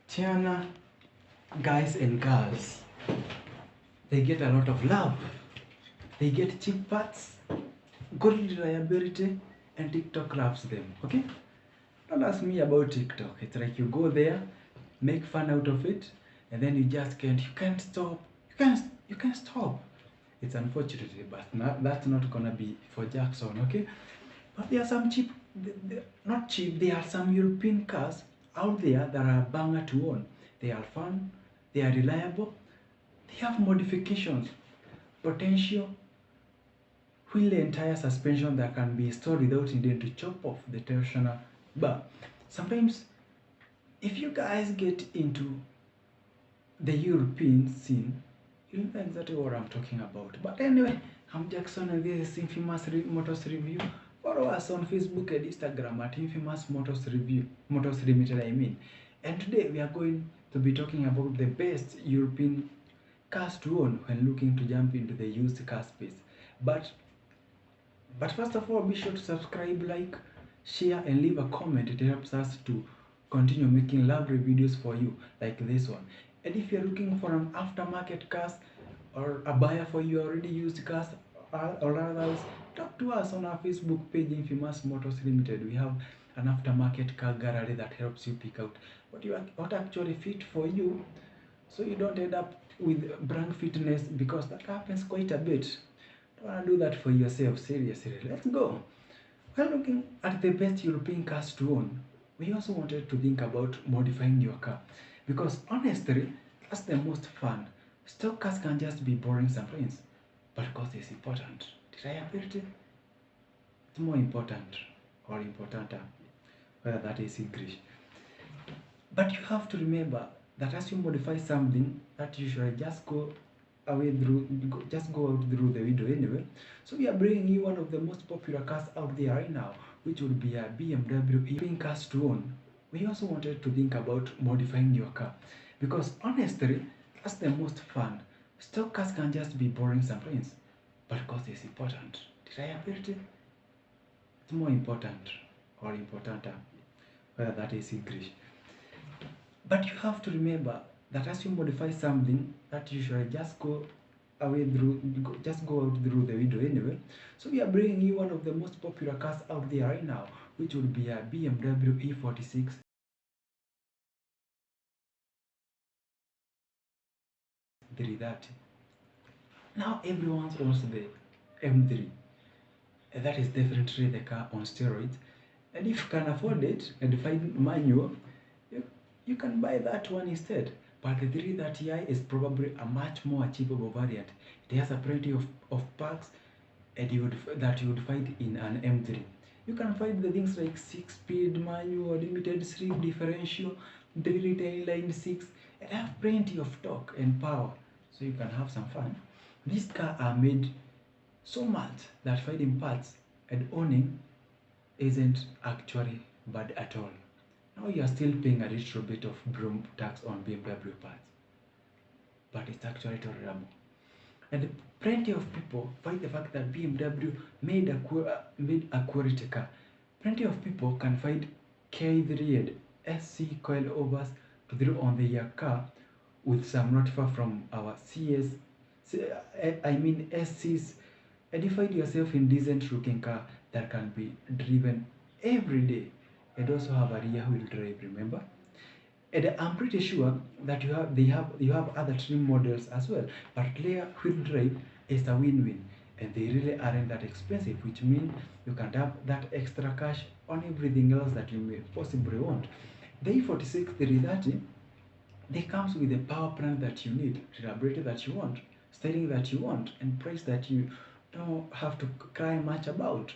Tiana, guys and girls, they get a lot of love. They get cheap parts, good reliability, and TikTok loves them. Okay? Don't ask me about TikTok. It's like you go there, make fun out of it, and then you can't stop. You can't stop. It's unfortunate, but that's not gonna be for Jackson, okay? But there are some cheap, not cheap. There are some European cars out there that are a banger to own. They are fun, they are reliable, they have modifications, potential, wheel and tire suspension that can be installed without needing to chop off the tensioner. But sometimes, if you guys get into the European scene, you know exactly what I'm talking about. But anyway, I'm Jackson and this is Infamous Motors Review. Follow us on Facebook and Instagram at Infamous Motors Review, Motors Limited I mean. And today we are going to be talking about the best European cars to own when looking to jump into the used car space. But first of all, be sure to subscribe, like, share, and leave a comment. It helps us to continue making lovely videos for you like this one. And if you're looking for an aftermarket cars or a buyer for your already used cars or others, talk to us on our Facebook page, Infamous Motors Limited. We have an aftermarket car gallery that helps you pick out what actually fit for you, so you don't end up with brand fitness, because that happens quite a bit. Don't want to do that for yourself. Seriously, let's go. While looking at the best European cars to own, we also wanted to think about modifying your car, because honestly, that's the most fun. Stock cars can just be boring sometimes, but cost is important. Reliability is more important, or importanter, whether that is English. But you have to remember that as you modify something, that usually just go just go out through the window anyway. So we are bringing you one of the most popular cars out there right now, which would be a BMW European cars to own. We also wanted to think about modifying your car, because honestly, that's the most fun. Stock cars can just be boring sometimes, but cost is important. Reliability is more important, or importanter, whether that is English. But you have to remember that as you modify something, that usually just go just go out through the window anyway. So we are bringing you one of the most popular cars out there right now, which would be a BMW E46 330. Now everyone wants the M3. And that is definitely the car on steroids. And if you can afford it and find manual, you can buy that one instead. But the 330i is probably a much more achievable variant. It has a plenty of perks and that you would find in an M3. You can find the things like 6-speed manual, limited slip differential, 3 line 6, and have plenty of torque and power, so you can have some fun. These cars are made so much that finding parts and owning isn't actually bad at all. Now you are still paying a little bit of broom tax on BMW parts, but it's actually tolerable. And plenty of people find the fact that BMW made a quality car. Plenty of people can find K3 and SC coilovers to throw on their car with some notifier from our SCs, and you find yourself in decent looking car that can be driven every day, and also have a rear wheel drive, remember. And I'm pretty sure that you have other trim models as well, but rear wheel drive is a win-win, and they really aren't that expensive, which means you can have that extra cash on everything else that you may possibly want. The E46 330, they comes with the power plant that you need, reliability that you want, styling that you want, and price that you don't have to cry much about.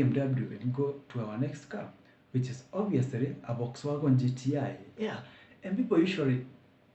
BMW and go to our next car, which is obviously a Volkswagen GTI. Yeah, and people usually,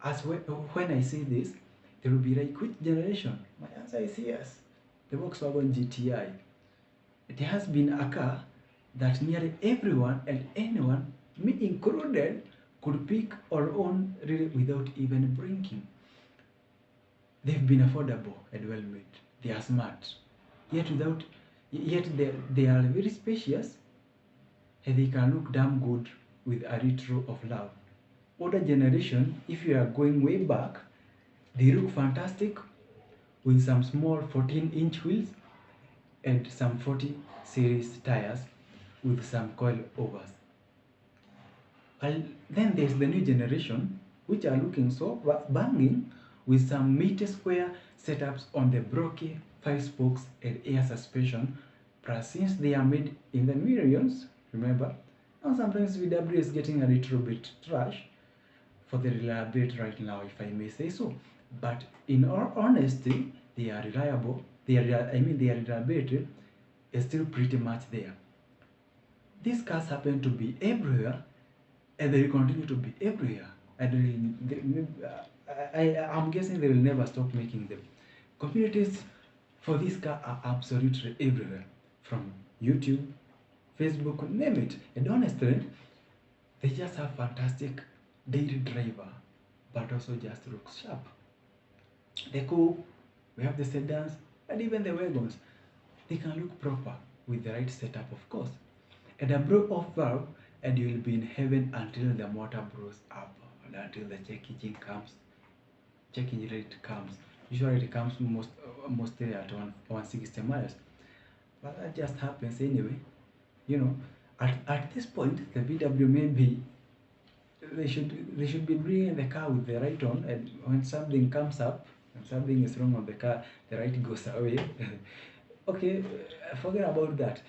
when I say this, they will be like, which generation? My answer is yes, the Volkswagen GTI. It has been a car that nearly everyone and anyone, me included, could pick or own really without even blinking. They've been affordable and well made. They are smart, yet without, yet they are very spacious, and they can look damn good with a retro of love. Older generation, if you are going way back, they look fantastic with some small 14-inch wheels and some 40 series tires with some coilovers. Well, then there's the new generation, which are looking so banging with some meter square setups on the Brocky 5 spokes and air suspension. Plus, since they are made in the millions, remember, now sometimes VW is getting a little bit trash for the reliability right now, if I may say so. But in all honesty, they are reliable. Their reliability is still pretty much there. These cars happen to be everywhere, and they will continue to be everywhere. I'm guessing they will never stop making them. Communities for this car are absolutely everywhere, from YouTube, Facebook, name it. And honestly, they just have fantastic daily driver, but also just looks sharp. The coupe, we have the sedans, and even the wagons. They can look proper with the right setup, of course. And a blow off valve, and you will be in heaven until the motor blows up, and until the check engine comes. Check engine rate comes. Usually it comes mostly at 160 miles, but that just happens anyway. You know, at this point, the VW maybe they should be bringing the car with the right on, and when something comes up and something is wrong on the car, the right goes away. Okay, forget about that.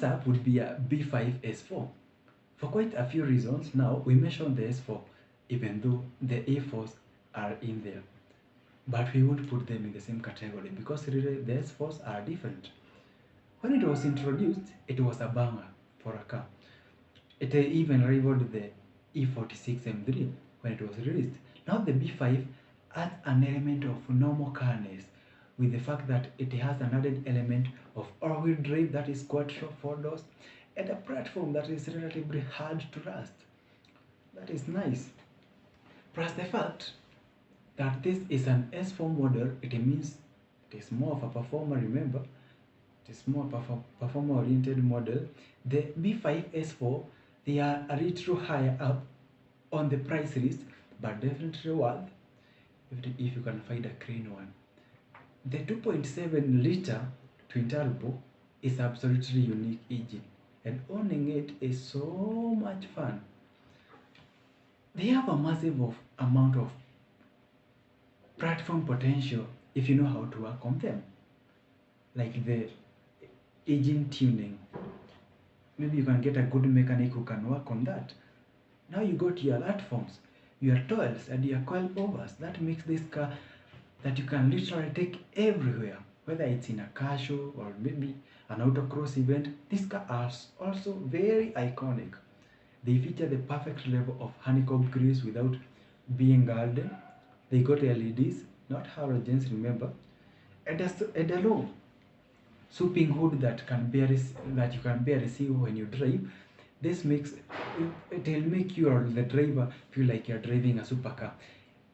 Next up would be a B5 S4. For quite a few reasons, now we mentioned the S4, even though the A4s are in there. But we won't put them in the same category because really the S4s are different. When it was introduced, it was a banger for a car. It even rivaled the E46 M3 when it was released. Now the B5 adds an element of normal carness with the fact that it has an added element of all-wheel drive that is quattro four doors and a platform that is relatively hard to rust. That is nice. Plus the fact that this is an S4 model, it means it is more of a performer, remember? It is more performer-oriented model. The B5 S4, they are a little higher up on the price list, but definitely worth if you can find a clean one. The 2.7 liter twin turbo is absolutely unique engine, and owning it is so much fun. They have a massive amount of platform potential if you know how to work on them, like the engine tuning. Maybe you can get a good mechanic who can work on that. Now you go to your platforms, your toils and your coilovers. That makes this car that you can literally take everywhere, whether it's in a car show or maybe an autocross event. These cars are also very iconic. They feature the perfect level of honeycomb grills without being golden. They got LEDs, not halogens, remember, and a low swooping hood that you can barely see when you drive. This makes it'll make you or the driver feel like you're driving a supercar.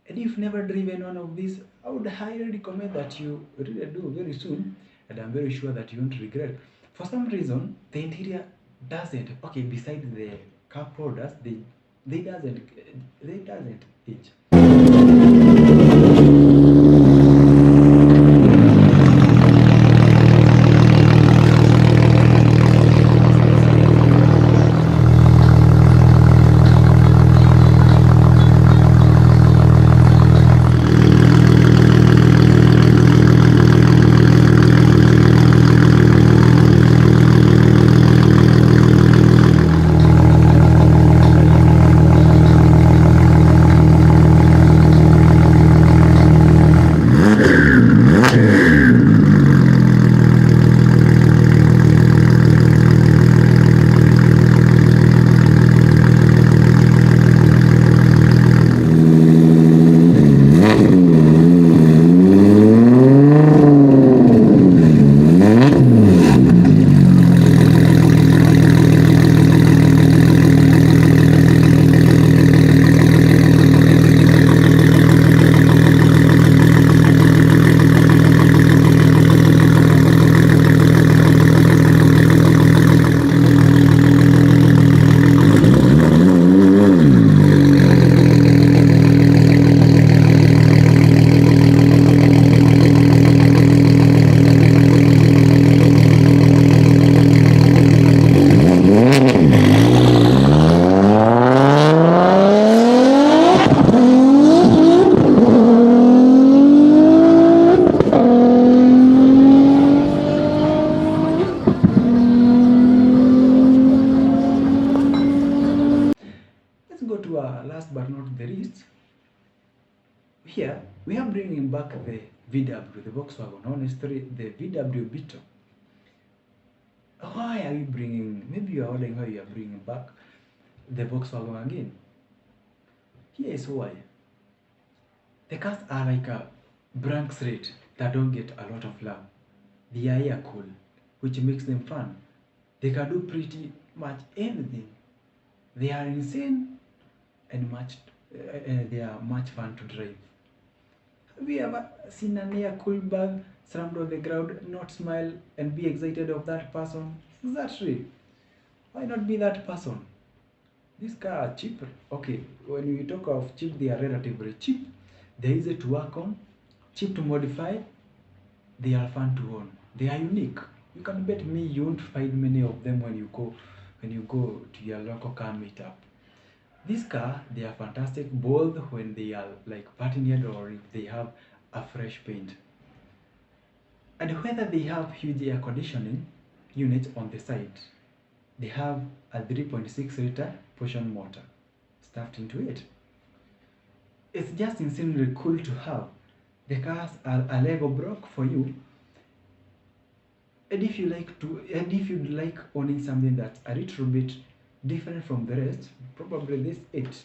And if you've never driven one of these, I would highly recommend that you really do very soon, and I'm very sure that you won't regret. For some reason, the interior doesn't. Okay, besides the cup holders, they doesn't age. Let's go to our last but not the least. Here we are bringing back the VW, the Volkswagen, honestly, the VW Beetle. Why are we bringing? Maybe you are wondering why you are bringing back the Volkswagen again. Here is why. The cars are like a blank slate that don't get a lot of love. They are air cool, which makes them fun. They can do pretty much anything. They are insane and they are much fun to drive. Have you ever seen an air cool bag slammed on the ground, not smile and be excited of that person? Exactly. Why not be that person? These cars are cheaper. Okay, when we talk of cheap, they are relatively cheap. They're easy to work on, cheap to modify. They are fun to own. They are unique. You can bet me you won't find many of them when you go to your local car meetup. These cars, they are fantastic both when they are like patinted or if they have a fresh paint. And whether they have huge air conditioning units on the side, They have a 3.6-liter portion motor stuffed into it. It's just insanely cool to have. The cars are a Lego block for you. And if you'd like owning something that's a little bit different from the rest, probably this it.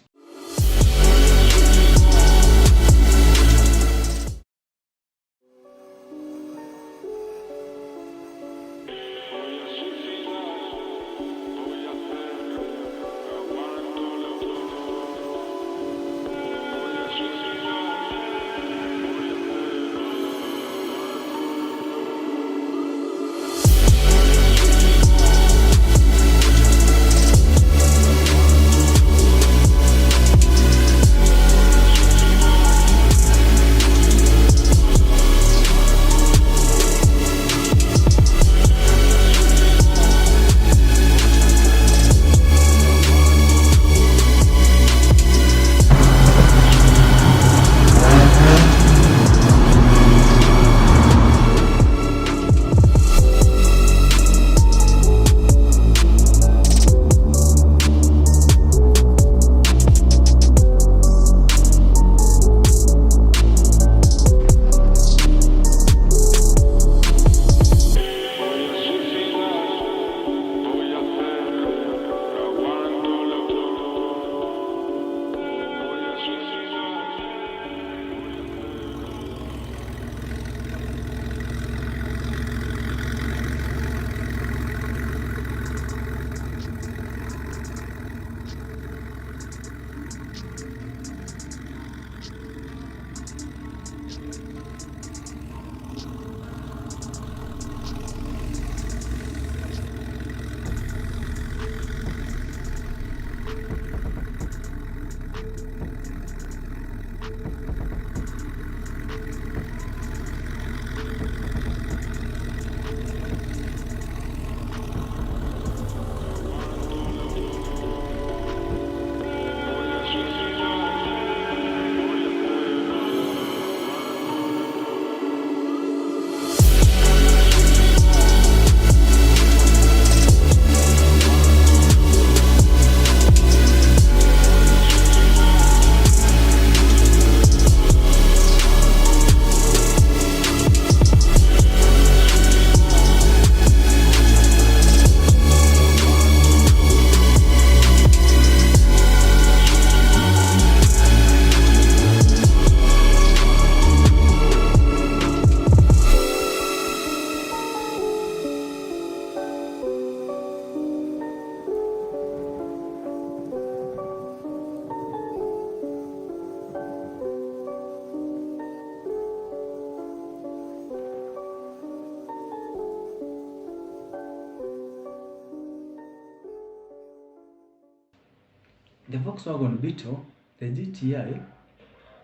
The Volkswagen Beetle, the GTI,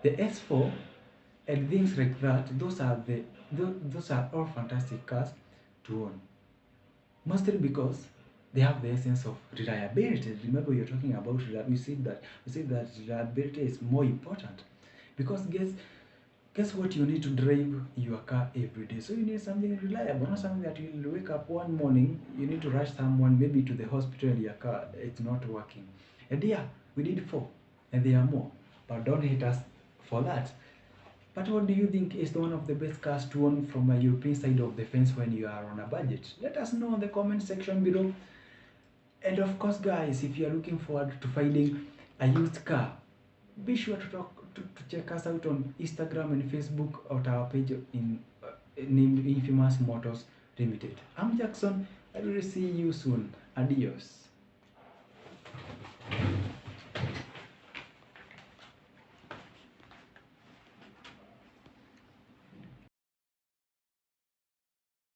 the S4, and things like that, those are all fantastic cars to own. Mostly because they have the essence of reliability. Remember, you're talking about reliability. We said that reliability is more important because guess what, you need to drive your car every day, so you need something reliable, not something that you'll wake up one morning, you need to rush someone maybe to the hospital and your car it's not working. And yeah, we did 4 and there are more, but don't hate us for that. But what do you think is one of the best cars to own from a European side of the fence when you are on a budget? Let us know in the comment section below. And of course guys, if you are looking forward to finding a used car, be sure to check us out on Instagram and Facebook at our page named Infamous Motors Limited. I'm Jackson. I will see you soon. Adios.